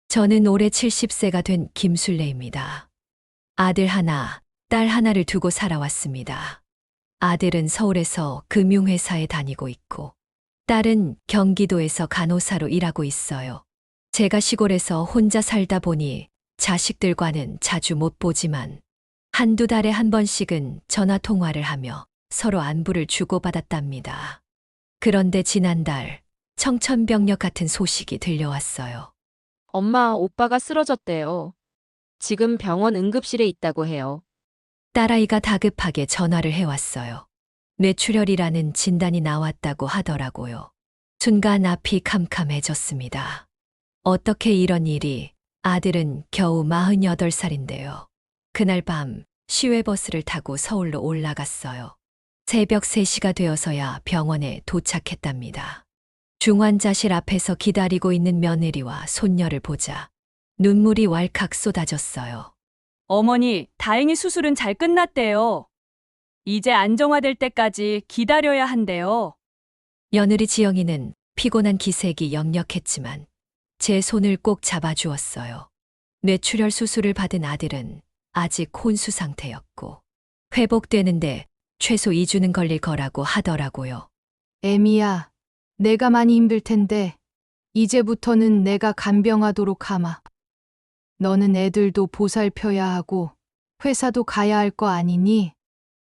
저는 올해 70세가 된 김술래입니다. 아들 하나, 딸 하나를 두고 살아왔습니다. 아들은 서울에서 금융회사에 다니고 있고, 딸은 경기도에서 간호사로 일하고 있어요. 제가 시골에서 혼자 살다 보니 자식들과는 자주 못 보지만 한두 달에 한 번씩은 전화 통화를 하며 서로 안부를 주고받았답니다. 그런데 지난달 청천벽력 같은 소식이 들려왔어요. 엄마, 오빠가 쓰러졌대요. 지금 병원 응급실에 있다고 해요. 딸아이가 다급하게 전화를 해왔어요. 뇌출혈이라는 진단이 나왔다고 하더라고요. 순간 앞이 캄캄해졌습니다. 어떻게 이런 일이, 아들은 겨우 48살인데요. 그날 밤 시외버스를 타고 서울로 올라갔어요. 새벽 3시가 되어서야 병원에 도착했답니다. 중환자실 앞에서 기다리고 있는 며느리와 손녀를 보자 눈물이 왈칵 쏟아졌어요. 어머니, 다행히 수술은 잘 끝났대요. 이제 안정화될 때까지 기다려야 한대요. 며느리 지영이는 피곤한 기색이 역력했지만 제 손을 꼭 잡아주었어요. 뇌출혈 수술을 받은 아들은 아직 혼수 상태였고 회복되는데 최소 2주는 걸릴 거라고 하더라고요. 애미야, 내가 많이 힘들 텐데 이제부터는 내가 간병하도록 하마. 너는 애들도 보살펴야 하고 회사도 가야 할 거 아니니?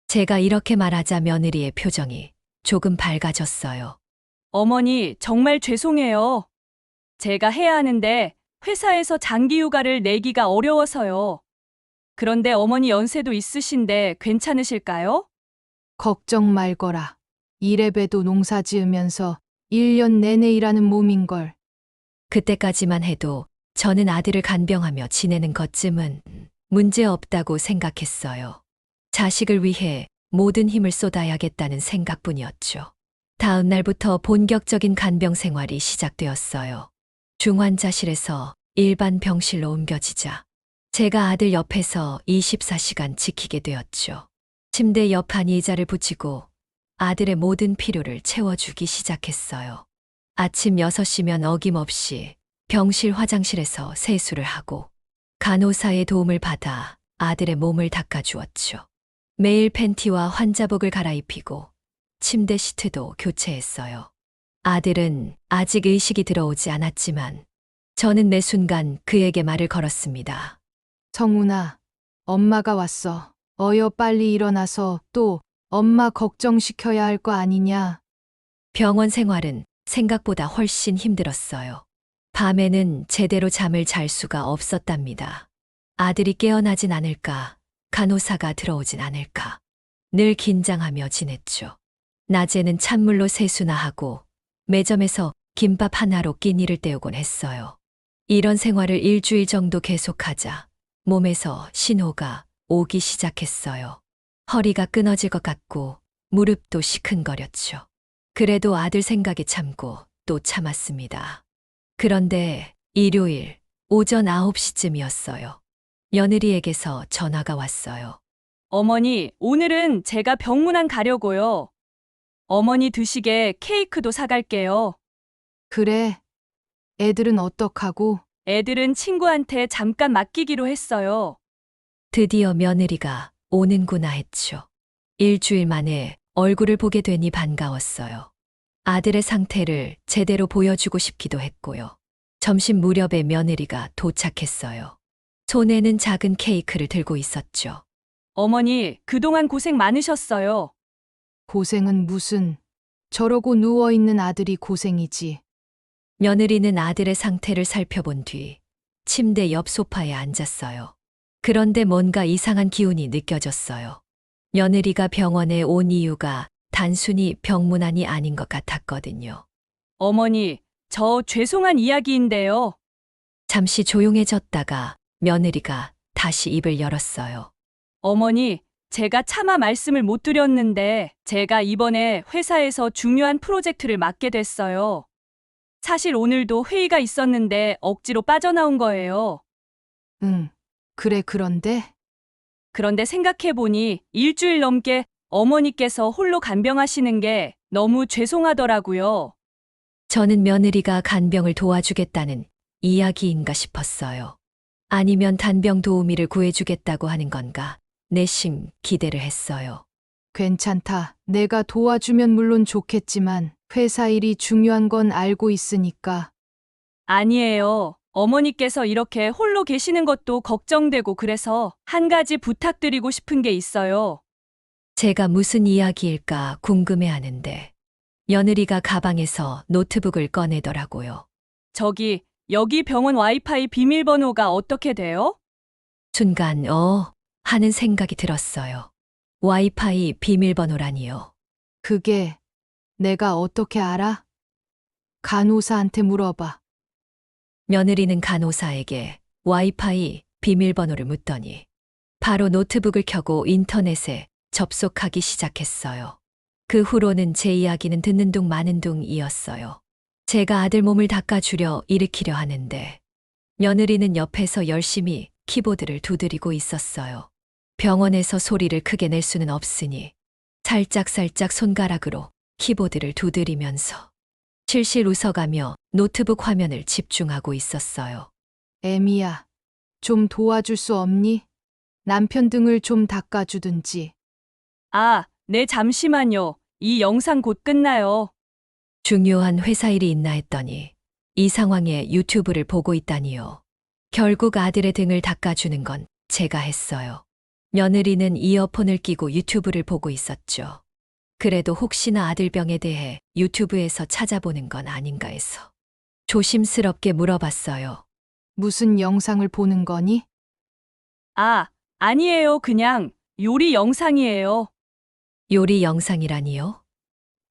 제가 이렇게 말하자 며느리의 표정이 조금 밝아졌어요. 어머니, 정말 죄송해요. 제가 해야 하는데 회사에서 장기 휴가를 내기가 어려워서요. 그런데 어머니 연세도 있으신데 괜찮으실까요? 걱정 말거라. 이래봬도 농사 지으면서 1년 내내 일하는 몸인걸. 그때까지만 해도 저는 아들을 간병하며 지내는 것쯤은 문제 없다고 생각했어요. 자식을 위해 모든 힘을 쏟아야겠다는 생각뿐이었죠. 다음 날부터 본격적인 간병 생활이 시작되었어요. 중환자실에서 일반 병실로 옮겨지자 제가 아들 옆에서 24시간 지키게 되었죠. 침대 옆한 의자를 붙이고 아들의 모든 필요를 채워주기 시작했어요. 아침 6시면 어김없이 병실 화장실에서 세수를 하고 간호사의 도움을 받아 아들의 몸을 닦아주었죠. 매일 팬티와 환자복을 갈아입히고 침대 시트도 교체했어요. 아들은 아직 의식이 들어오지 않았지만 저는 매 순간 그에게 말을 걸었습니다. 성훈아, 엄마가 왔어. 어여 빨리 일어나서 또 엄마 걱정시켜야 할 거 아니냐? 병원 생활은 생각보다 훨씬 힘들었어요. 밤에는 제대로 잠을 잘 수가 없었답니다. 아들이 깨어나진 않을까, 간호사가 들어오진 않을까. 늘 긴장하며 지냈죠. 낮에는 찬물로 세수나 하고 매점에서 김밥 하나로 끼니를 때우곤 했어요. 이런 생활을 일주일 정도 계속하자 몸에서 신호가 오기 시작했어요. 허리가 끊어질 것 같고 무릎도 시큰거렸죠. 그래도 아들 생각에 참고 또 참았습니다. 그런데 일요일 오전 9시쯤이었어요. 며느리에게서 전화가 왔어요. 어머니, 오늘은 제가 병문안 가려고요. 어머니 드시게 케이크도 사갈게요. 그래. 애들은 어떡하고? 애들은 친구한테 잠깐 맡기기로 했어요. 드디어 며느리가 오는구나 했죠. 일주일 만에 얼굴을 보게 되니 반가웠어요. 아들의 상태를 제대로 보여주고 싶기도 했고요. 점심 무렵에 며느리가 도착했어요. 손에는 작은 케이크를 들고 있었죠. 어머니, 그동안 고생 많으셨어요. 고생은 무슨. 저러고 누워있는 아들이 고생이지. 며느리는 아들의 상태를 살펴본 뒤 침대 옆 소파에 앉았어요. 그런데 뭔가 이상한 기운이 느껴졌어요. 며느리가 병원에 온 이유가 단순히 병문안이 아닌 것 같았거든요. 어머니, 저 죄송한 이야기인데요. 잠시 조용해졌다가 며느리가 다시 입을 열었어요. 어머니, 제가 차마 말씀을 못 드렸는데 제가 이번에 회사에서 중요한 프로젝트를 맡게 됐어요. 사실 오늘도 회의가 있었는데 억지로 빠져나온 거예요. 응. 그래, 그런데? 그런데 생각해보니 일주일 넘게 어머니께서 홀로 간병하시는 게 너무 죄송하더라고요. 저는 며느리가 간병을 도와주겠다는 이야기인가 싶었어요. 아니면 단병 도우미를 구해주겠다고 하는 건가? 내심 기대를 했어요. 괜찮다. 내가 도와주면 물론 좋겠지만 회사 일이 중요한 건 알고 있으니까. 아니에요. 어머니께서 이렇게 홀로 계시는 것도 걱정되고 그래서 한 가지 부탁드리고 싶은 게 있어요. 제가 무슨 이야기일까 궁금해 하는데 며느리가 가방에서 노트북을 꺼내더라고요. 저기, 여기 병원 와이파이 비밀번호가 어떻게 돼요? 순간 하는 생각이 들었어요. 와이파이 비밀번호라니요. 그게 내가 어떻게 알아? 간호사한테 물어봐. 며느리는 간호사에게 와이파이 비밀번호를 묻더니 바로 노트북을 켜고 인터넷에 접속하기 시작했어요. 그 후로는 제 이야기는 듣는 둥 마는 둥이었어요. 제가 아들 몸을 닦아주려 일으키려 하는데 며느리는 옆에서 열심히 키보드를 두드리고 있었어요. 병원에서 소리를 크게 낼 수는 없으니 살짝살짝 손가락으로 키보드를 두드리면서 실실 웃어가며 노트북 화면을 집중하고 있었어요. 애미야, 좀 도와줄 수 없니? 남편 등을 좀 닦아주든지. 아, 네, 잠시만요. 이 영상 곧 끝나요. 중요한 회사 일이 있나 했더니 이 상황에 유튜브를 보고 있다니요. 결국 아들의 등을 닦아주는 건 제가 했어요. 며느리는 이어폰을 끼고 유튜브를 보고 있었죠. 그래도 혹시나 아들 병에 대해 유튜브에서 찾아보는 건 아닌가 해서 조심스럽게 물어봤어요. 무슨 영상을 보는 거니? 아, 아니에요. 그냥 요리 영상이에요. 요리 영상이라니요?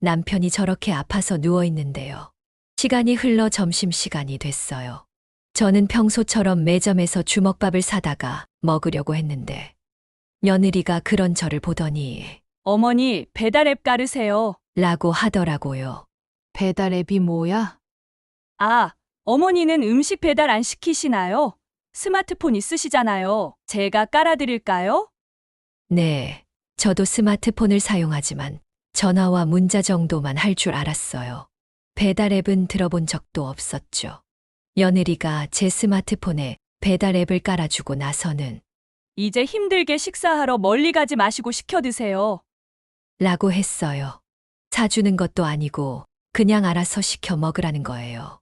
남편이 저렇게 아파서 누워 있는데요. 시간이 흘러 점심시간이 됐어요. 저는 평소처럼 매점에서 주먹밥을 사다가 먹으려고 했는데 며느리가 그런 저를 보더니 어머니, 배달앱 깔으세요. 라고 하더라고요. 배달 앱이 뭐야? 아, 어머니는 음식 배달 안 시키시나요? 스마트폰 있으시잖아요. 제가 깔아드릴까요? 네, 저도 스마트폰을 사용하지만 전화와 문자 정도만 할 줄 알았어요. 배달 앱은 들어본 적도 없었죠. 며느리가 제 스마트폰에 배달 앱을 깔아주고 나서는 이제 힘들게 식사하러 멀리 가지 마시고 시켜 드세요. 라고 했어요. 사주는 것도 아니고 그냥 알아서 시켜 먹으라는 거예요.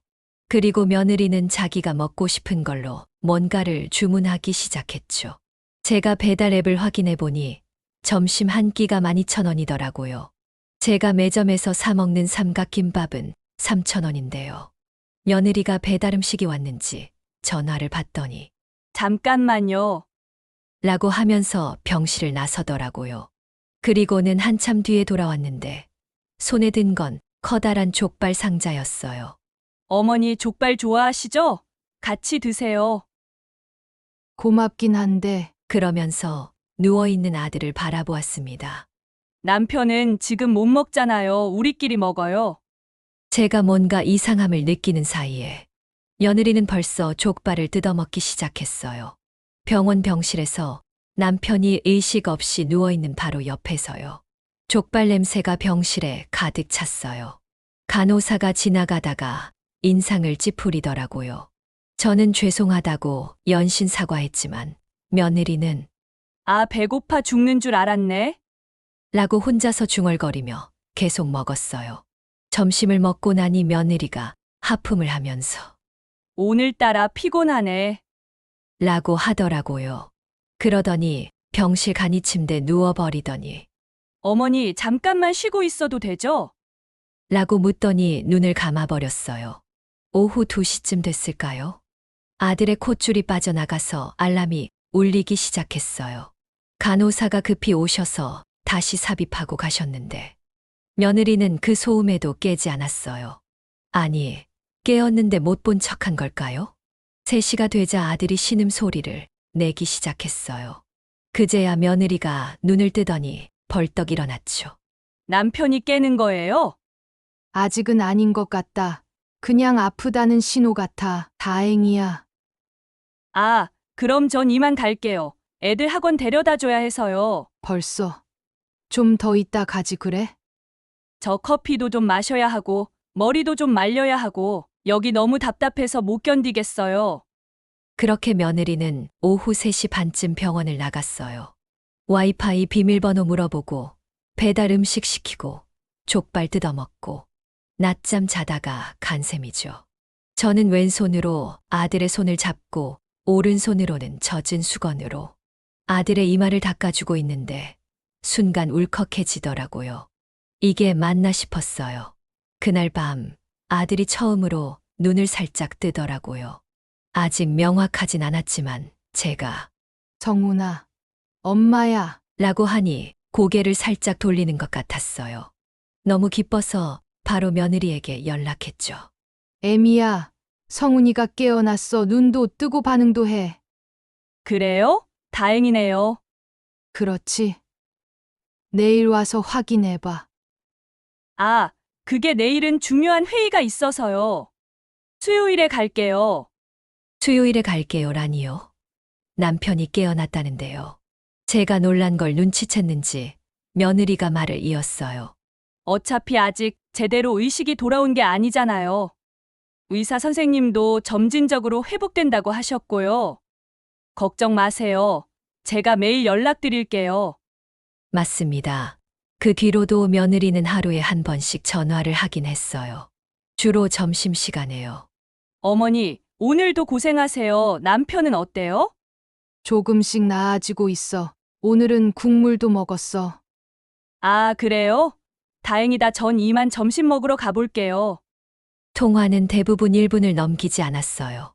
그리고 며느리는 자기가 먹고 싶은 걸로 뭔가를 주문하기 시작했죠. 제가 배달 앱을 확인해 보니 점심 한 끼가 12,000원이더라고요. 제가 매점에서 사 먹는 삼각김밥은 3,000원인데요. 며느리가 배달 음식이 왔는지 전화를 받더니 잠깐만요. 라고 하면서 병실을 나서더라고요. 그리고는 한참 뒤에 돌아왔는데 손에 든 건 커다란 족발 상자였어요. 어머니 족발 좋아하시죠? 같이 드세요. 고맙긴 한데 그러면서 누워있는 아들을 바라보았습니다. 남편은 지금 못 먹잖아요. 우리끼리 먹어요. 제가 뭔가 이상함을 느끼는 사이에 며느리는 벌써 족발을 뜯어먹기 시작했어요. 병원 병실에서 남편이 의식 없이 누워있는 바로 옆에서요. 족발 냄새가 병실에 가득 찼어요. 간호사가 지나가다가 인상을 찌푸리더라고요. 저는 죄송하다고 연신 사과했지만 며느리는 아, 배고파 죽는 줄 알았네. 라고 혼자서 중얼거리며 계속 먹었어요. 점심을 먹고 나니 며느리가 하품을 하면서 오늘따라 피곤하네. 라고 하더라고요. 그러더니 병실 간이 침대에 누워버리더니 어머니 잠깐만 쉬고 있어도 되죠? 라고 묻더니 눈을 감아버렸어요. 오후 2시쯤 됐을까요? 아들의 콧줄이 빠져나가서 알람이 울리기 시작했어요. 간호사가 급히 오셔서 다시 삽입하고 가셨는데 며느리는 그 소음에도 깨지 않았어요. 아니, 깨었는데 못 본 척한 걸까요? 3시가 되자 아들이 신음소리를 내기 시작했어요. 그제야 며느리가 눈을 뜨더니 벌떡 일어났죠. 남편이 깨는 거예요? 아직은 아닌 것 같다. 그냥 아프다는 신호 같아. 다행이야. 아, 그럼 전 이만 갈게요. 애들 학원 데려다 줘야 해서요. 벌써. 좀 더 있다 가지 그래? 저 커피도 좀 마셔야 하고, 머리도 좀 말려야 하고, 여기 너무 답답해서 못 견디겠어요. 그렇게 며느리는 오후 3시 반쯤 병원을 나갔어요. 와이파이 비밀번호 물어보고 배달 음식 시키고 족발 뜯어먹고 낮잠 자다가 간 셈이죠. 저는 왼손으로 아들의 손을 잡고 오른손으로는 젖은 수건으로 아들의 이마를 닦아주고 있는데 순간 울컥해지더라고요. 이게 맞나 싶었어요. 그날 밤 아들이 처음으로 눈을 살짝 뜨더라고요. 아직 명확하진 않았지만 제가 성훈아, 엄마야. 라고 하니 고개를 살짝 돌리는 것 같았어요. 너무 기뻐서 바로 며느리에게 연락했죠. 애미야, 성훈이가 깨어났어. 눈도 뜨고 반응도 해. 그래요? 다행이네요. 그렇지. 내일 와서 확인해봐. 아, 그게 내일은 중요한 회의가 있어서요. 수요일에 갈게요. 수요일에 갈게요라니요. 남편이 깨어났다는데요. 제가 놀란 걸 눈치챘는지 며느리가 말을 이었어요. 어차피 아직 제대로 의식이 돌아온 게 아니잖아요. 의사 선생님도 점진적으로 회복된다고 하셨고요. 걱정 마세요. 제가 매일 연락드릴게요. 맞습니다. 그 뒤로도 며느리는 하루에 한 번씩 전화를 하긴 했어요. 주로 점심시간에요. 어머니, 오늘도 고생하세요. 남편은 어때요? 조금씩 나아지고 있어. 오늘은 국물도 먹었어. 아, 그래요? 다행이다. 전 이만 점심 먹으러 가볼게요. 통화는 대부분 1분을 넘기지 않았어요.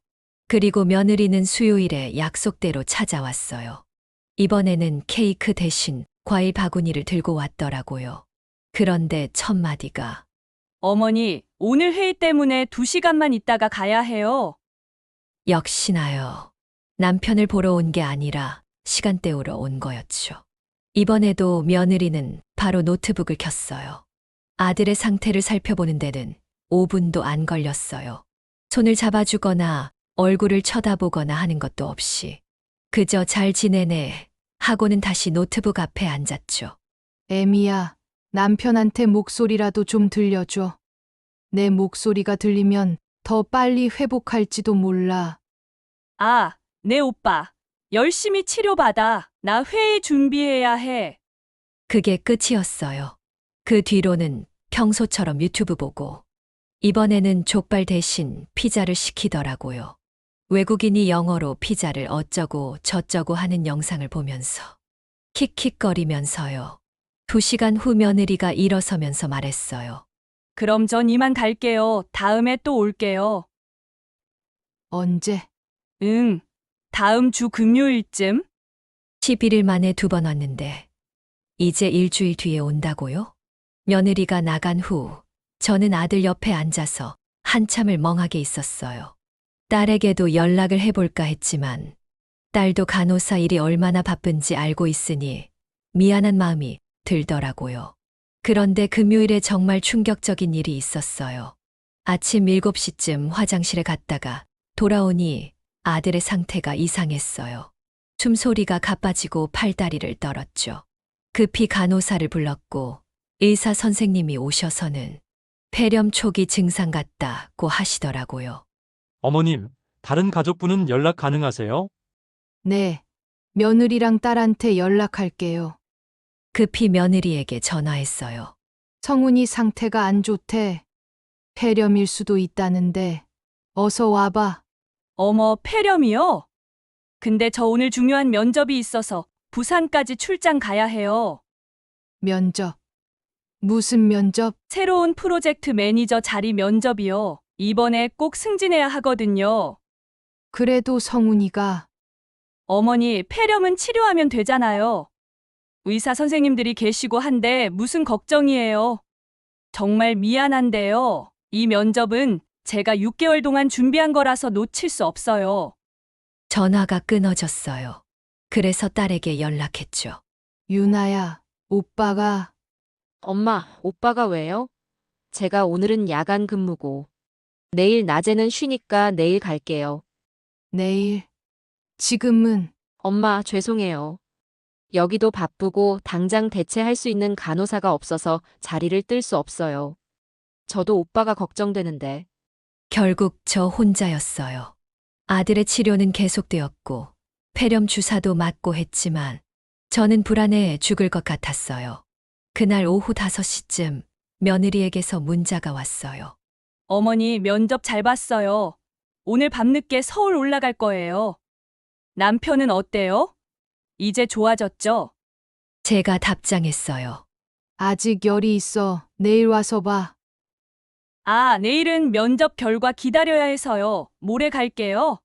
그리고 며느리는 수요일에 약속대로 찾아왔어요. 이번에는 케이크 대신 과일 바구니를 들고 왔더라고요. 그런데 첫 마디가 어머니, 오늘 회의 때문에 2시간만 있다가 가야 해요. 역시나요. 남편을 보러 온 게 아니라 시간 때우러 온 거였죠. 이번에도 며느리는 바로 노트북을 켰어요. 아들의 상태를 살펴보는 데는 5분도 안 걸렸어요. 손을 잡아주거나 얼굴을 쳐다보거나 하는 것도 없이 그저 잘 지내네 하고는 다시 노트북 앞에 앉았죠. 애미야, 남편한테 목소리라도 좀 들려줘. 내 목소리가 들리면 더 빨리 회복할지도 몰라. 아, 네, 오빠. 열심히 치료받아. 나 회의 준비해야 해. 그게 끝이었어요. 그 뒤로는 평소처럼 유튜브 보고 이번에는 족발 대신 피자를 시키더라고요. 외국인이 영어로 피자를 어쩌고 저쩌고 하는 영상을 보면서 킥킥거리면서요. 2시간 후 며느리가 일어서면서 말했어요. 그럼 전 이만 갈게요. 다음에 또 올게요. 언제? 응. 다음 주 금요일쯤? 11일 만에 2번 왔는데 이제 일주일 뒤에 온다고요? 며느리가 나간 후 저는 아들 옆에 앉아서 한참을 멍하게 있었어요. 딸에게도 연락을 해볼까 했지만 딸도 간호사 일이 얼마나 바쁜지 알고 있으니 미안한 마음이 들더라고요. 그런데 금요일에 정말 충격적인 일이 있었어요. 아침 7시쯤 화장실에 갔다가 돌아오니 아들의 상태가 이상했어요. 숨소리가 가빠지고 팔다리를 떨었죠. 급히 간호사를 불렀고 의사 선생님이 오셔서는 폐렴 초기 증상 같다고 하시더라고요. 어머님, 다른 가족분은 연락 가능하세요? 네. 며느리랑 딸한테 연락할게요. 급히 며느리에게 전화했어요. 성훈이 상태가 안 좋대. 폐렴일 수도 있다는데 어서 와봐. 어머, 폐렴이요? 근데 저 오늘 중요한 면접이 있어서 부산까지 출장 가야 해요. 면접. 무슨 면접? 새로운 프로젝트 매니저 자리 면접이요. 이번에 꼭 승진해야 하거든요. 그래도 성훈이가 어머니, 폐렴은 치료하면 되잖아요. 의사 선생님들이 계시고 한데 무슨 걱정이에요. 정말 미안한데요. 이 면접은 제가 6개월 동안 준비한 거라서 놓칠 수 없어요. 전화가 끊어졌어요. 그래서 딸에게 연락했죠. 유나야, 오빠가 엄마, 오빠가 왜요? 제가 오늘은 야간 근무고 내일 낮에는 쉬니까 내일 갈게요. 내일. 지금은 엄마, 죄송해요. 여기도 바쁘고 당장 대체할 수 있는 간호사가 없어서 자리를 뜰 수 없어요. 저도 오빠가 걱정되는데. 결국 저 혼자였어요. 아들의 치료는 계속되었고 폐렴 주사도 맞고 했지만 저는 불안해 죽을 것 같았어요. 그날 오후 5시쯤 며느리에게서 문자가 왔어요. 어머니 면접 잘 봤어요. 오늘 밤늦게 서울 올라갈 거예요. 남편은 어때요? 이제 좋아졌죠? 제가 답장했어요. 아직 열이 있어. 내일 와서 봐. 아, 내일은 면접 결과 기다려야 해서요. 모레 갈게요.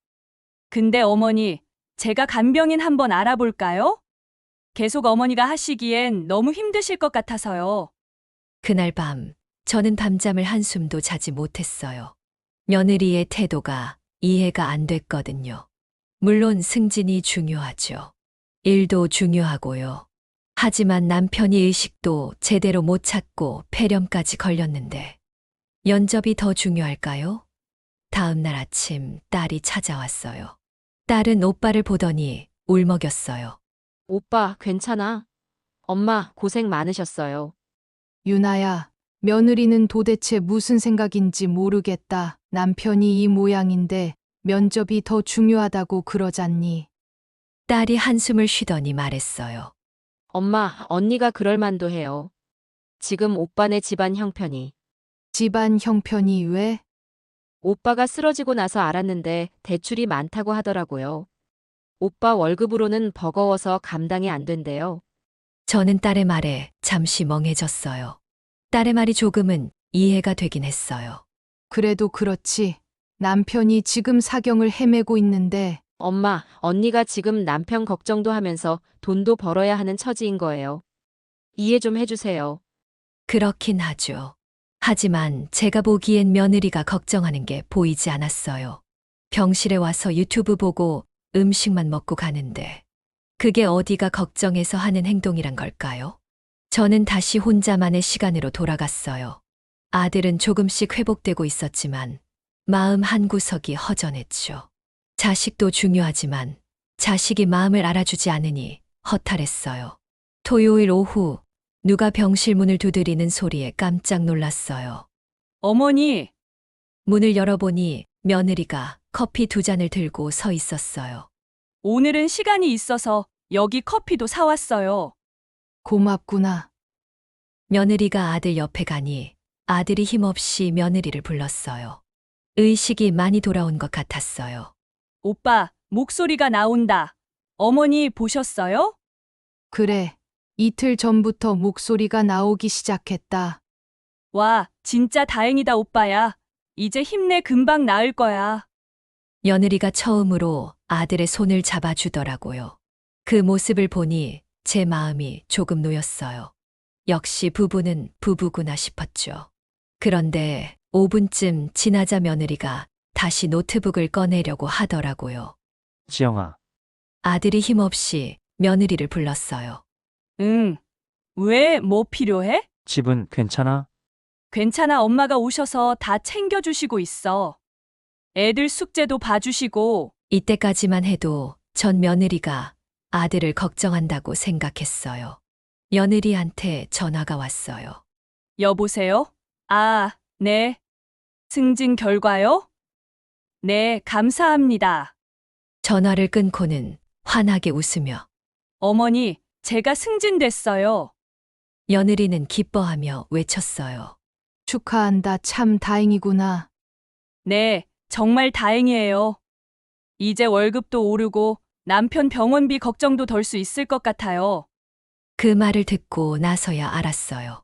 근데 어머니, 제가 간병인 한번 알아볼까요? 계속 어머니가 하시기엔 너무 힘드실 것 같아서요. 그날 밤 저는 밤잠을 한숨도 자지 못했어요. 며느리의 태도가 이해가 안 됐거든요. 물론 승진이 중요하죠. 일도 중요하고요. 하지만 남편이 의식도 제대로 못 찾고 폐렴까지 걸렸는데 면접이 더 중요할까요? 다음 날 아침 딸이 찾아왔어요. 딸은 오빠를 보더니 울먹였어요. 오빠, 괜찮아? 엄마, 고생 많으셨어요. 유나야, 며느리는 도대체 무슨 생각인지 모르겠다. 남편이 이 모양인데 면접이 더 중요하다고 그러잖니. 딸이 한숨을 쉬더니 말했어요. 엄마, 언니가 그럴 만도 해요. 지금 오빠네 집안 형편이. 집안 형편이 왜? 오빠가 쓰러지고 나서 알았는데 대출이 많다고 하더라고요. 오빠 월급으로는 버거워서 감당이 안 된대요. 저는 딸의 말에 잠시 멍해졌어요. 딸의 말이 조금은 이해가 되긴 했어요. 그래도 그렇지. 남편이 지금 사경을 헤매고 있는데 엄마, 언니가 지금 남편 걱정도 하면서 돈도 벌어야 하는 처지인 거예요. 이해 좀 해주세요. 그렇긴 하죠. 하지만 제가 보기엔 며느리가 걱정하는 게 보이지 않았어요. 병실에 와서 유튜브 보고 음식만 먹고 가는데 그게 어디가 걱정해서 하는 행동이란 걸까요? 저는 다시 혼자만의 시간으로 돌아갔어요. 아들은 조금씩 회복되고 있었지만 마음 한구석이 허전했죠. 자식도 중요하지만 자식이 마음을 알아주지 않으니 허탈했어요. 토요일 오후 누가 병실 문을 두드리는 소리에 깜짝 놀랐어요. 어머니, 문을 열어보니 며느리가 커피 2잔을 들고 서 있었어요. 오늘은 시간이 있어서 여기 커피도 사왔어요. 고맙구나. 며느리가 아들 옆에 가니 아들이 힘없이 며느리를 불렀어요. 의식이 많이 돌아온 것 같았어요. 오빠, 목소리가 나온다. 어머니 보셨어요? 그래. 이틀 전부터 목소리가 나오기 시작했다. 와, 진짜 다행이다, 오빠야. 이제 힘내, 금방 나을 거야. 며느리가 처음으로 아들의 손을 잡아주더라고요. 그 모습을 보니 제 마음이 조금 놓였어요. 역시 부부는 부부구나 싶었죠. 그런데 5분쯤 지나자 며느리가 다시 노트북을 꺼내려고 하더라고요. 지영아, 아들이 힘없이 며느리를 불렀어요. 응. 왜, 뭐 필요해? 집은 괜찮아? 괜찮아, 엄마가 오셔서 다 챙겨주시고 있어. 애들 숙제도 봐주시고. 이때까지만 해도 전 며느리가 아들을 걱정한다고 생각했어요. 며느리한테 전화가 왔어요. 여보세요? 아, 네. 승진 결과요? 네, 감사합니다. 전화를 끊고는 환하게 웃으며 어머니, 제가 승진됐어요. 며느리는 기뻐하며 외쳤어요. 축하한다. 참 다행이구나. 네, 정말 다행이에요. 이제 월급도 오르고 남편 병원비 걱정도 덜 수 있을 것 같아요. 그 말을 듣고 나서야 알았어요.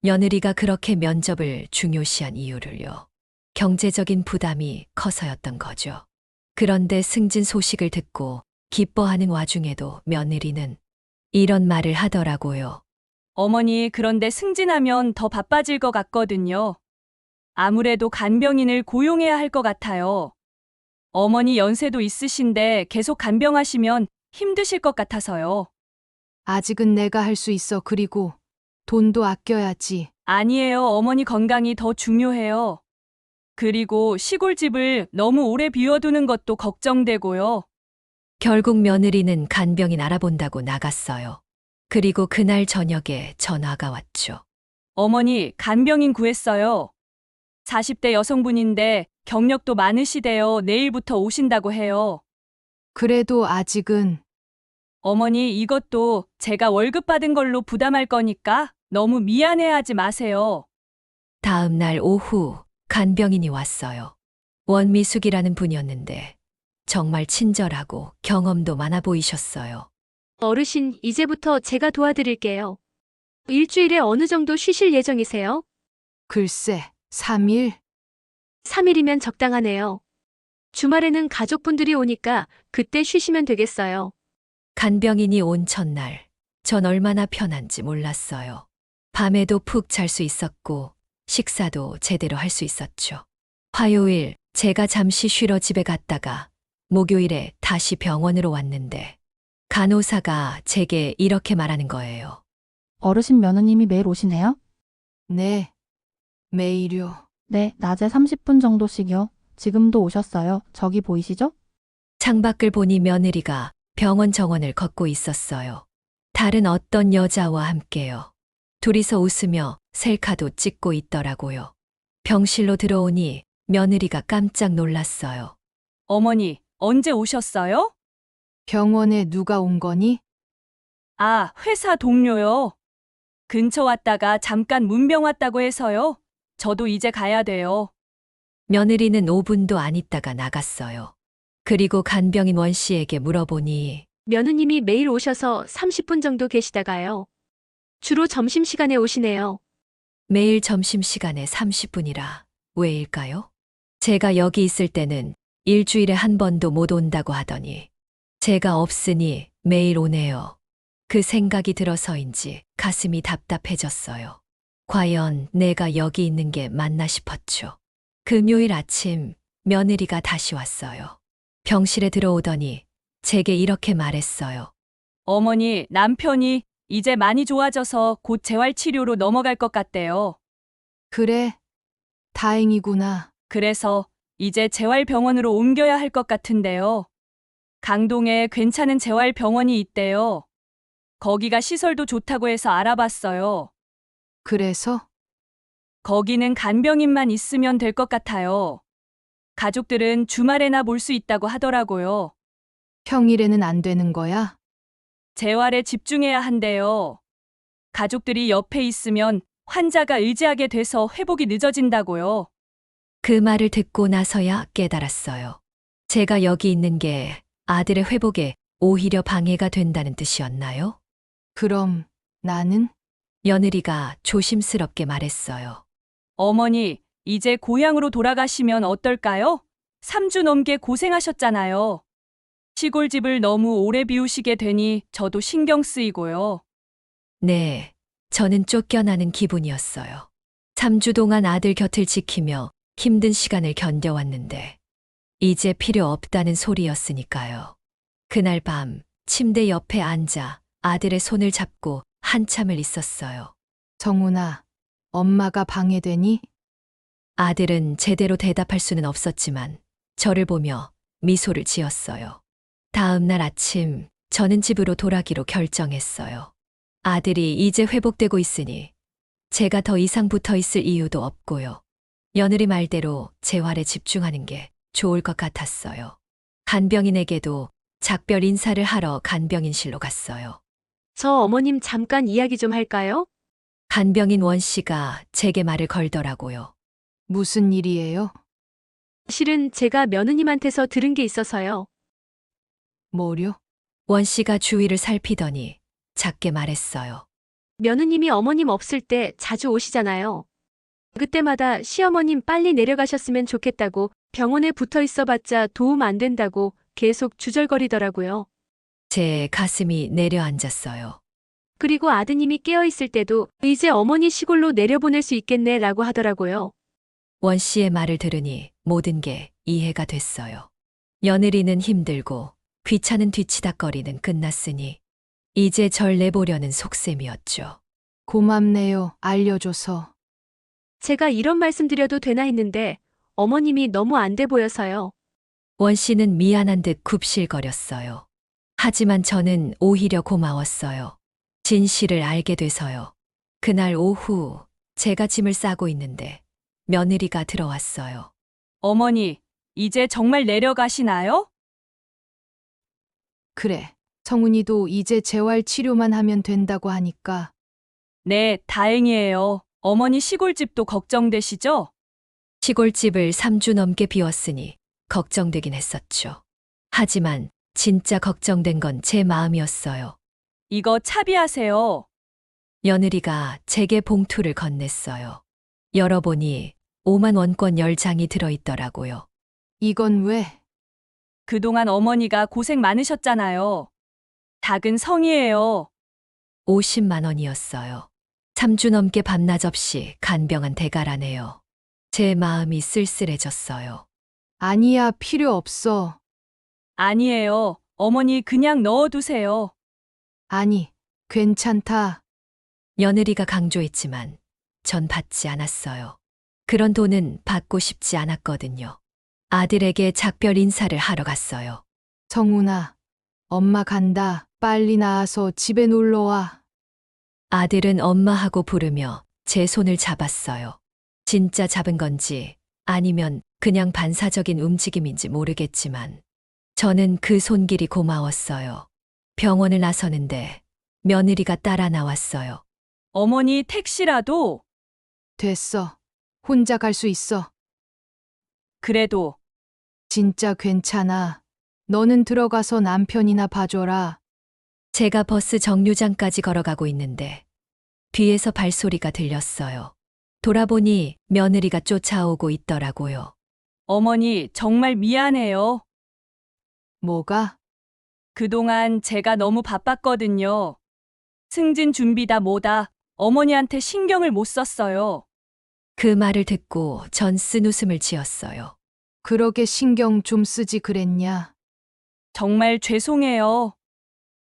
며느리가 그렇게 면접을 중요시한 이유를요. 경제적인 부담이 커서였던 거죠. 그런데 승진 소식을 듣고 기뻐하는 와중에도 며느리는 이런 말을 하더라고요. 어머니, 그런데 승진하면 더 바빠질 것 같거든요. 아무래도 간병인을 고용해야 할 것 같아요. 어머니 연세도 있으신데 계속 간병하시면 힘드실 것 같아서요. 아직은 내가 할 수 있어. 그리고 돈도 아껴야지. 아니에요. 어머니 건강이 더 중요해요. 그리고 시골집을 너무 오래 비워두는 것도 걱정되고요. 결국 며느리는 간병인 알아본다고 나갔어요. 그리고 그날 저녁에 전화가 왔죠. 어머니, 간병인 구했어요. 40대 여성분인데 경력도 많으시대요. 내일부터 오신다고 해요. 그래도 아직은 어머니, 이것도 제가 월급 받은 걸로 부담할 거니까 너무 미안해하지 마세요. 다음 날 오후 간병인이 왔어요. 원미숙이라는 분이었는데 정말 친절하고 경험도 많아 보이셨어요. 어르신, 이제부터 제가 도와드릴게요. 일주일에 어느 정도 쉬실 예정이세요? 글쎄, 3일? 3일이면 적당하네요. 주말에는 가족분들이 오니까 그때 쉬시면 되겠어요. 간병인이 온 첫날, 전 얼마나 편한지 몰랐어요. 밤에도 푹 잘 수 있었고, 식사도 제대로 할 수 있었죠. 화요일, 제가 잠시 쉬러 집에 갔다가, 목요일에 다시 병원으로 왔는데, 간호사가 제게 이렇게 말하는 거예요. 어르신 며느님이 매일 오시네요? 네. 매일요. 네, 낮에 30분 정도씩요. 지금도 오셨어요. 저기 보이시죠? 창밖을 보니 며느리가 병원 정원을 걷고 있었어요. 다른 어떤 여자와 함께요. 둘이서 웃으며 셀카도 찍고 있더라고요. 병실로 들어오니 며느리가 깜짝 놀랐어요. 어머니, 언제 오셨어요? 병원에 누가 온 거니? 아, 회사 동료요. 근처 왔다가 잠깐 문병 왔다고 해서요. 저도 이제 가야 돼요. 며느리는 5분도 안 있다가 나갔어요. 그리고 간병인 원 씨에게 물어보니 며느님이 매일 오셔서 30분 정도 계시다가요. 주로 점심시간에 오시네요. 매일 점심시간에 30분이라 왜일까요? 제가 여기 있을 때는 일주일에 한 번도 못 온다고 하더니 제가 없으니 매일 오네요. 그 생각이 들어서인지 가슴이 답답해졌어요. 과연 내가 여기 있는 게 맞나 싶었죠. 금요일 아침 며느리가 다시 왔어요. 병실에 들어오더니 제게 이렇게 말했어요. 어머니, 남편이 이제 많이 좋아져서 곧 재활치료로 넘어갈 것 같대요. 그래. 다행이구나. 그래서 이제 재활병원으로 옮겨야 할 것 같은데요. 강동에 괜찮은 재활병원이 있대요. 거기가 시설도 좋다고 해서 알아봤어요. 그래서? 거기는 간병인만 있으면 될 것 같아요. 가족들은 주말에나 볼 수 있다고 하더라고요. 평일에는 안 되는 거야? 재활에 집중해야 한대요. 가족들이 옆에 있으면 환자가 의지하게 돼서 회복이 늦어진다고요. 그 말을 듣고 나서야 깨달았어요. 제가 여기 있는 게 아들의 회복에 오히려 방해가 된다는 뜻이었나요? 그럼 나는? 며느리가 조심스럽게 말했어요. 어머니, 이제 고향으로 돌아가시면 어떨까요? 3주 넘게 고생하셨잖아요. 시골집을 너무 오래 비우시게 되니 저도 신경 쓰이고요. 네, 저는 쫓겨나는 기분이었어요. 3주 동안 아들 곁을 지키며 힘든 시간을 견뎌왔는데, 이제 필요 없다는 소리였으니까요. 그날 밤 침대 옆에 앉아 아들의 손을 잡고 한참을 있었어요. 정훈아, 엄마가 방해되니? 아들은 제대로 대답할 수는 없었지만 저를 보며 미소를 지었어요. 다음 날 아침 저는 집으로 돌아가기로 결정했어요. 아들이 이제 회복되고 있으니 제가 더 이상 붙어 있을 이유도 없고요. 며느리 말대로 재활에 집중하는 게 좋을 것 같았어요. 간병인에게도 작별 인사를 하러 간병인실로 갔어요. 저 어머님 잠깐 이야기 좀 할까요? 간병인 원 씨가 제게 말을 걸더라고요. 무슨 일이에요? 실은 제가 며느님한테서 들은 게 있어서요. 뭐려? 원 씨가 주위를 살피더니 작게 말했어요. 며느님이 어머님 없을 때 자주 오시잖아요. 그때마다 시어머님 빨리 내려가셨으면 좋겠다고 병원에 붙어 있어봤자 도움 안 된다고 계속 주절거리더라고요. 제 가슴이 내려앉았어요. 그리고 아드님이 깨어있을 때도 이제 어머니 시골로 내려보낼 수 있겠네라고 하더라고요. 원 씨의 말을 들으니 모든 게 이해가 됐어요. 며느리는 힘들고 귀찮은 뒤치다거리는 끝났으니 이제 절 내보려는 속셈이었죠. 고맙네요. 알려줘서. 제가 이런 말씀 드려도 되나 했는데 어머님이 너무 안 돼 보여서요. 원 씨는 미안한 듯 굽실거렸어요. 하지만 저는 오히려 고마웠어요. 진실을 알게 돼서요. 그날 오후 제가 짐을 싸고 있는데 며느리가 들어왔어요. 어머니, 이제 정말 내려가시나요? 그래. 성훈이도 이제 재활 치료만 하면 된다고 하니까 네, 다행이에요. 어머니 시골집도 걱정되시죠? 시골집을 3주 넘게 비웠으니 걱정되긴 했었죠. 하지만 진짜 걱정된 건 제 마음이었어요. 이거 차비하세요. 며느리가 제게 봉투를 건넸어요. 열어보니 5만 원권 10장이 들어있더라고요. 이건 왜? 그동안 어머니가 고생 많으셨잖아요. 작은 성의예요. 50만 원이었어요. 3주 넘게 밤낮 없이 간병한 대가라네요. 제 마음이 쓸쓸해졌어요. 아니야, 필요 없어. 아니에요. 어머니 그냥 넣어두세요. 아니, 괜찮다. 며느리가 강조했지만 전 받지 않았어요. 그런 돈은 받고 싶지 않았거든요. 아들에게 작별 인사를 하러 갔어요. 성훈아, 엄마 간다. 빨리 나와서 집에 놀러 와. 아들은 엄마하고 부르며 제 손을 잡았어요. 진짜 잡은 건지 아니면 그냥 반사적인 움직임인지 모르겠지만 저는 그 손길이 고마웠어요. 병원을 나서는데 며느리가 따라 나왔어요. 어머니 택시라도 됐어. 혼자 갈 수 있어. 그래도 진짜 괜찮아. 너는 들어가서 남편이나 봐줘라. 제가 버스 정류장까지 걸어가고 있는데 뒤에서 발소리가 들렸어요. 돌아보니 며느리가 쫓아오고 있더라고요. 어머니 정말 미안해요. 뭐가? 그동안 제가 너무 바빴거든요. 승진 준비다 뭐다 어머니한테 신경을 못 썼어요. 그 말을 듣고 전 쓴웃음을 지었어요. 그러게 신경 좀 쓰지 그랬냐? 정말 죄송해요.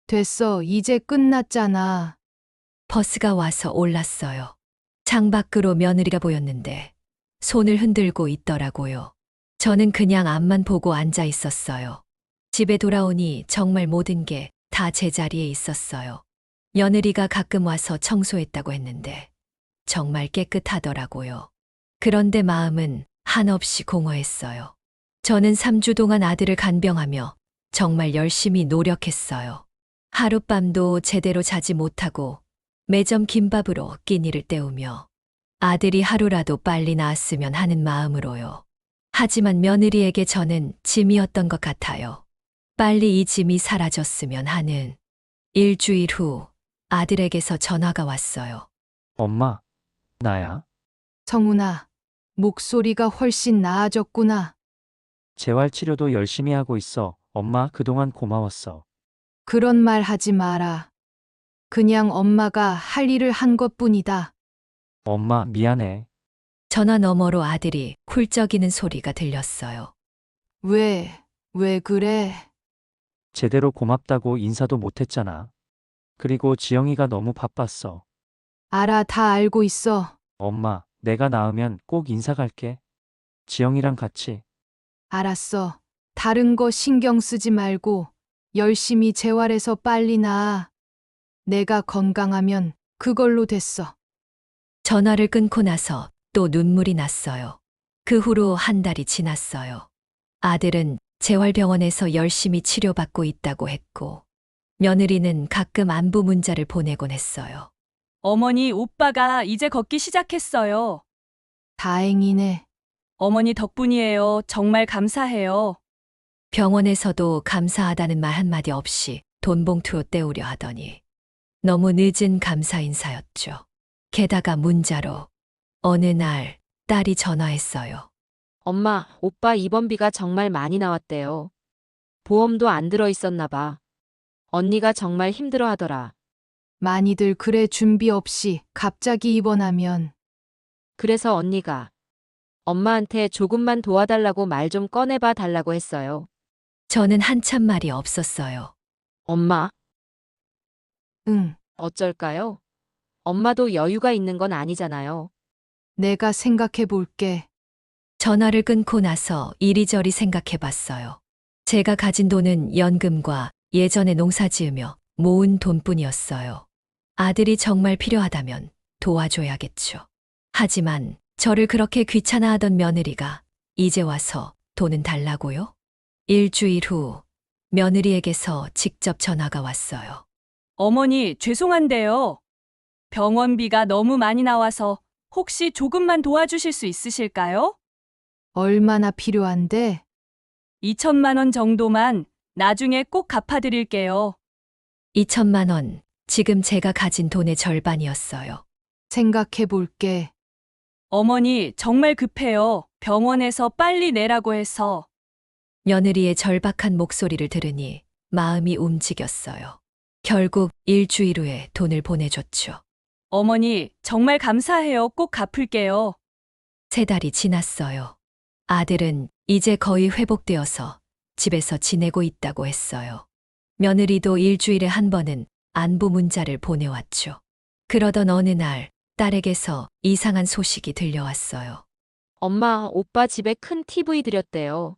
됐어. 이제 끝났잖아. 버스가 와서 올랐어요. 창밖으로 며느리가 보였는데 손을 흔들고 있더라고요. 저는 그냥 앞만 보고 앉아 있었어요. 집에 돌아오니 정말 모든 게 다 제자리에 있었어요. 며느리가 가끔 와서 청소했다고 했는데 정말 깨끗하더라고요. 그런데 마음은 한없이 공허했어요. 저는 3주 동안 아들을 간병하며 정말 열심히 노력했어요. 하룻밤도 제대로 자지 못하고 매점 김밥으로 끼니를 때우며 아들이 하루라도 빨리 나았으면 하는 마음으로요. 하지만 며느리에게 저는 짐이었던 것 같아요. 빨리 이 짐이 사라졌으면 하는. 일주일 후 아들에게서 전화가 왔어요. 엄마, 나야. 성훈아, 목소리가 훨씬 나아졌구나. 재활치료도 열심히 하고 있어. 엄마, 그동안 고마웠어. 그런 말 하지 마라. 그냥 엄마가 할 일을 한 것뿐이다. 엄마, 미안해. 전화 너머로 아들이 훌쩍이는 소리가 들렸어요. 왜 그래? 제대로 고맙다고 인사도 못했잖아. 그리고 지영이가 너무 바빴어. 알아, 다 알고 있어. 엄마, 내가 나으면 꼭 인사 갈게. 지영이랑 같이. 알았어. 다른 거 신경 쓰지 말고 열심히 재활해서 빨리 나아. 내가 건강하면 그걸로 됐어. 전화를 끊고 나서 또 눈물이 났어요. 그 후로 한 달이 지났어요. 아들은 재활병원에서 열심히 치료받고 있다고 했고, 며느리는 가끔 안부 문자를 보내곤 했어요. 어머니 오빠가 이제 걷기 시작했어요. 다행이네. 어머니 덕분이에요. 정말 감사해요. 병원에서도 감사하다는 말 한마디 없이 돈 봉투로 때우려 하더니 너무 늦은 감사 인사였죠. 게다가 문자로 어느 날 딸이 전화했어요. 엄마, 오빠 입원비가 정말 많이 나왔대요. 보험도 안 들어 있었나 봐. 언니가 정말 힘들어 하더라. 많이들 그래 준비 없이 갑자기 입원하면 그래서 언니가 엄마한테 조금만 도와달라고 말 좀 꺼내봐 달라고 했어요. 저는 한참 말이 없었어요. 엄마, 응, 어쩔까요? 엄마도 여유가 있는 건 아니잖아요. 내가 생각해 볼게. 전화를 끊고 나서 이리저리 생각해 봤어요. 제가 가진 돈은 연금과 예전에 농사 지으며 모은 돈뿐이었어요. 아들이 정말 필요하다면 도와줘야겠죠. 하지만 저를 그렇게 귀찮아하던 며느리가 이제 와서 돈은 달라고요? 일주일 후 며느리에게서 직접 전화가 왔어요. 어머니, 죄송한데요. 병원비가 너무 많이 나와서 혹시 조금만 도와주실 수 있으실까요? 얼마나 필요한데? 2천만 원 정도만 나중에 꼭 갚아드릴게요. 2천만 원, 지금 제가 가진 돈의 절반이었어요. 생각해 볼게. 어머니, 정말 급해요. 병원에서 빨리 내라고 해서. 며느리의 절박한 목소리를 들으니 마음이 움직였어요. 결국 일주일 후에 돈을 보내줬죠. 어머니, 정말 감사해요. 꼭 갚을게요. 3달이 지났어요. 아들은 이제 거의 회복되어서 집에서 지내고 있다고 했어요. 며느리도 일주일에 한 번은 안부 문자를 보내왔죠. 그러던 어느 날 딸에게서 이상한 소식이 들려왔어요. 엄마, 오빠 집에 큰 TV 들였대요.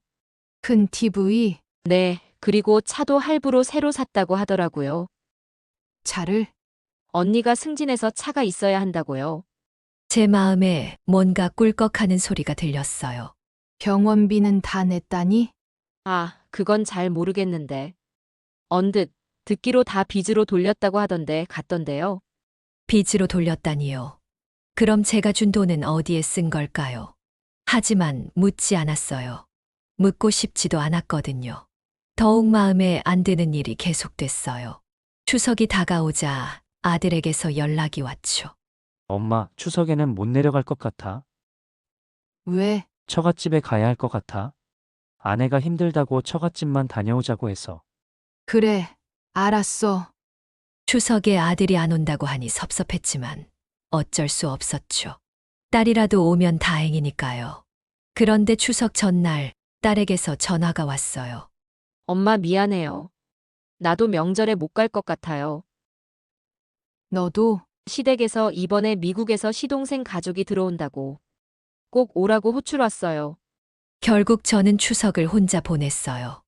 큰 TV, 네, 그리고 차도 할부로 새로 샀다고 하더라고요. 차를? 언니가 승진해서 차가 있어야 한다고요. 제 마음에 뭔가 꿀꺽하는 소리가 들렸어요. 병원비는 다 냈다니? 아, 그건 잘 모르겠는데. 언뜻, 듣기로 다 빚으로 돌렸다고 하던데 갔던데요. 빚으로 돌렸다니요. 그럼 제가 준 돈은 어디에 쓴 걸까요? 하지만 묻지 않았어요. 묻고 싶지도 않았거든요. 더욱 마음에 안 드는 일이 계속됐어요. 추석이 다가오자 아들에게서 연락이 왔죠. 엄마, 추석에는 못 내려갈 것 같아. 왜? 처갓집에 가야 할 것 같아. 아내가 힘들다고 처갓집만 다녀오자고 해서. 그래, 알았어. 추석에 아들이 안 온다고 하니 섭섭했지만 어쩔 수 없었죠. 딸이라도 오면 다행이니까요. 그런데 추석 전날 딸에게서 전화가 왔어요. 엄마 미안해요. 나도 명절에 못 갈 것 같아요. 너도? 시댁에서 이번에 미국에서 시동생 가족이 들어온다고. 꼭 오라고 호출 왔어요. 결국 저는 추석을 혼자 보냈어요.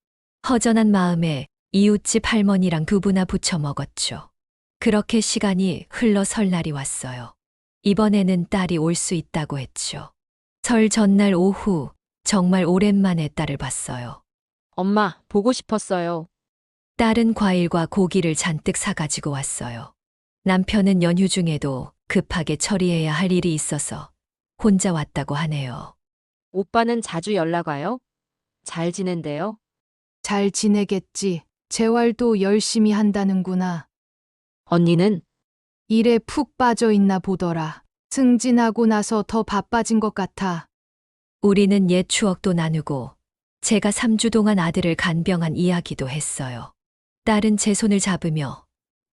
허전한 마음에 이웃집 할머니랑 두부나 부쳐 먹었죠. 그렇게 시간이 흘러 설날이 왔어요. 이번에는 딸이 올 수 있다고 했죠. 설 전날 오후 정말 오랜만에 딸을 봤어요. 엄마, 보고 싶었어요. 딸은 과일과 고기를 잔뜩 사가지고 왔어요. 남편은 연휴 중에도 급하게 처리해야 할 일이 있어서 혼자 왔다고 하네요. 오빠는 자주 연락 와요? 잘 지낸대요? 잘 지내겠지. 재활도 열심히 한다는구나. 언니는? 일에 푹 빠져 있나 보더라. 승진하고 나서 더 바빠진 것 같아. 우리는 옛 추억도 나누고 제가 3주 동안 아들을 간병한 이야기도 했어요. 딸은 제 손을 잡으며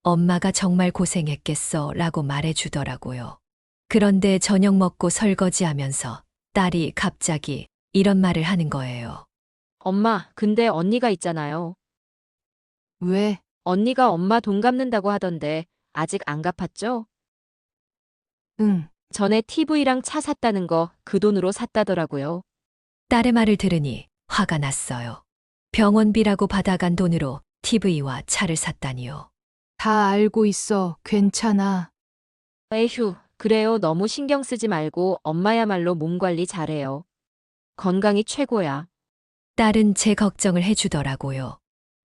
엄마가 정말 고생했겠어 라고 말해주더라고요. 그런데 저녁 먹고 설거지하면서 딸이 갑자기 이런 말을 하는 거예요. 엄마, 근데 언니가 있잖아요. 왜? 언니가 엄마 돈 갚는다고 하던데 아직 안 갚았죠? 응. 전에 TV랑 차 샀다는 거 그 돈으로 샀다더라고요. 딸의 말을 들으니 화가 났어요. 병원비라고 받아간 돈으로 TV와 차를 샀다니요. 다 알고 있어. 괜찮아. 에휴, 그래요. 너무 신경 쓰지 말고 엄마야말로 몸 관리 잘해요. 건강이 최고야. 딸은 제 걱정을 해주더라고요.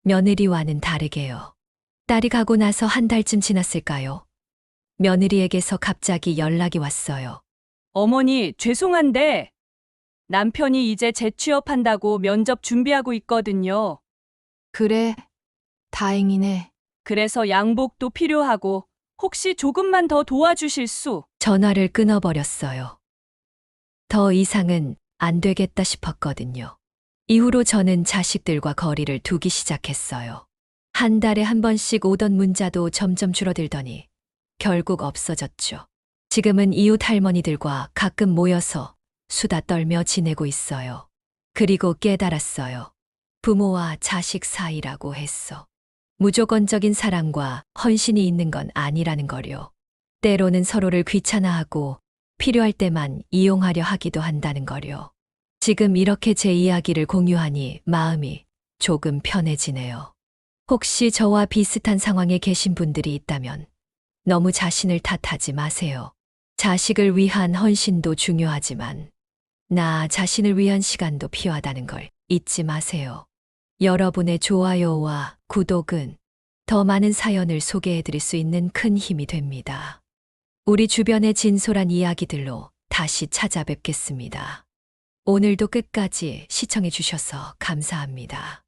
며느리와는 다르게요. 딸이 가고 나서 한 달쯤 지났을까요? 며느리에게서 갑자기 연락이 왔어요. 어머니, 죄송한데 남편이 이제 재취업한다고 면접 준비하고 있거든요. 그래. 다행이네. 그래서 양복도 필요하고 혹시 조금만 더 도와주실 수? 전화를 끊어버렸어요. 더 이상은 안 되겠다 싶었거든요. 이후로 저는 자식들과 거리를 두기 시작했어요. 한 달에 한 번씩 오던 문자도 점점 줄어들더니 결국 없어졌죠. 지금은 이웃 할머니들과 가끔 모여서 수다 떨며 지내고 있어요. 그리고 깨달았어요. 부모와 자식 사이라고 했어. 무조건적인 사랑과 헌신이 있는 건 아니라는 거요. 때로는 서로를 귀찮아하고 필요할 때만 이용하려 하기도 한다는 거요. 지금 이렇게 제 이야기를 공유하니 마음이 조금 편해지네요. 혹시 저와 비슷한 상황에 계신 분들이 있다면 너무 자신을 탓하지 마세요. 자식을 위한 헌신도 중요하지만 나 자신을 위한 시간도 필요하다는 걸 잊지 마세요. 여러분의 좋아요와 구독은 더 많은 사연을 소개해드릴 수 있는 큰 힘이 됩니다. 우리 주변의 진솔한 이야기들로 다시 찾아뵙겠습니다. 오늘도 끝까지 시청해주셔서 감사합니다.